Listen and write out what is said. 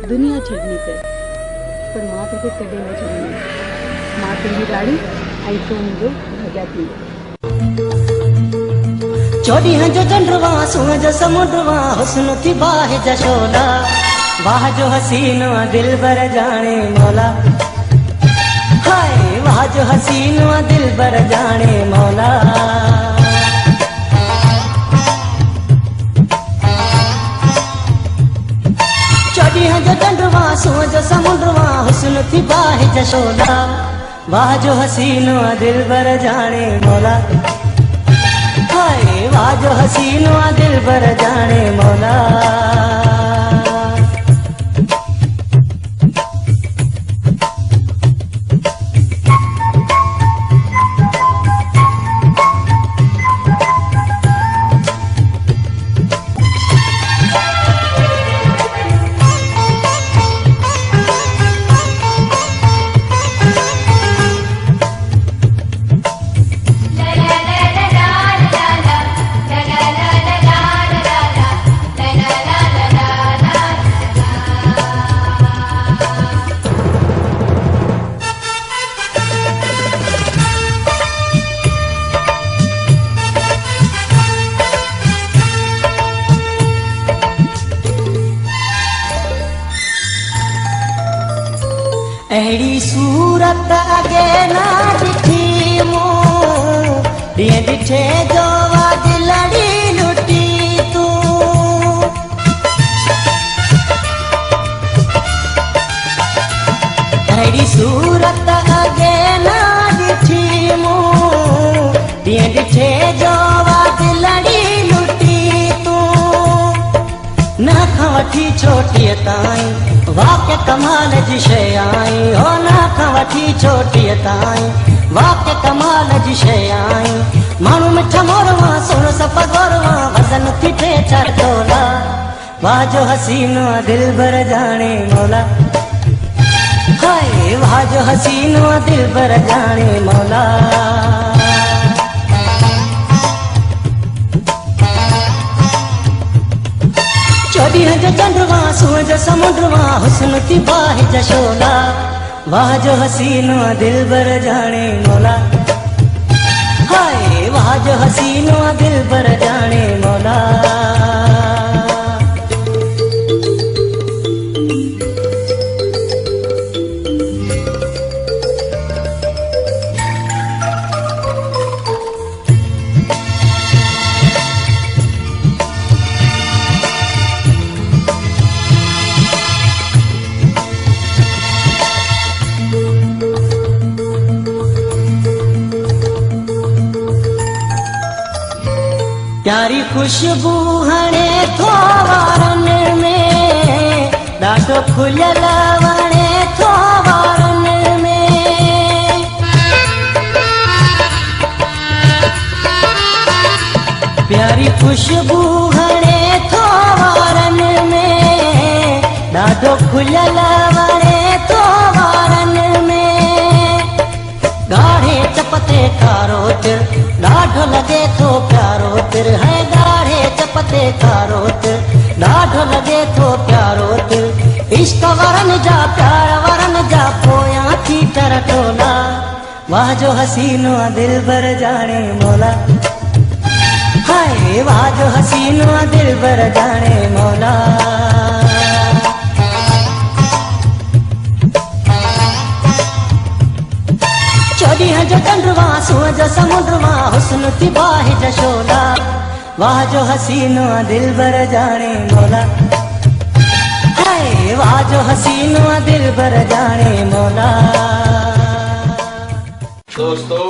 दुनिया छड़नी पे पर माँ तो कदे न छड़नी। माँ तुंहिंजी लाड़ी ऐं तूं मुंहिंजो भॻियाती। चोॾींहं जो चंडवा सूरज जो समुंडवा हुस्न थी बाहि जा शोला वाह जो हसीनो दिल बर जाने मौला हाय वाह जो हसीनो दिल बर जाने मौला चोॾींहं जो चंडवा सूरज जो समुंडवा हुस्न थी बाहि जा शोला वाह जो हसीनो दिल बर जाने मौला हाय वाह जो हसीनो दिल बर जाने मौला अहिड़ी सूरत अगे ना ॾिठी मूं ॾींहं ॾिठे जो दिलड़ी लुटी तूं अहिड़ी सूरत अगे ना ॾिठी मूं ॾींहं ॾिठे जो दिलड़ी लुटी तूं न खां वठी छोटीअ ताईं वाक्य कमाल जी शइ आई हो न खां वठी छोटीअ ताईं वाक्य कमाल जी शइ आई माण्हू मिठा मोरवा सुण सफ़ गोरवा वज़न थी टे चार तोला वाह जो हसीनो दिल बर जाने मौला हाय वाह जो हसीनो दिल बर जाने मौला चोॾींहं जो चंडवा सूरज जो समुंडवा हुस्न थी बाहि जा शोला वाह जो हसीनो दिल बर जाने मौला हाय वाह जो हसीनो दिल बर जाने मौला प्यारी खुशबू हणे थो वारनि में ॾाढो खुलियल वणे थो वारनि में प्यारी खुशबू हणे थो वारनि में ॾाढो खुलियल वणे थो वारनि में ॻाढ़े चपते कारो तिर ॾाढो लॻे थो प्यारो तिर है ॻाढ़े चपते कारो तिर ॾाढो लॻे थो प्यारो तिर इश्क वरनि जा प्यार वरनि जा पोयां थी कर टोला वाह जो हसीनो दिल बर जाने मौला हाय वाह जो हसीनो दिल बर जाने मौला चोॾींहं जो चंडवा सूरज जो समुंडवा हुस्न थी बाहि जा शोला वाह जो हसीनो दिल बर जाने मौला हाय वाह जो हसीनो दिल बर जाने मौला। दोस्तों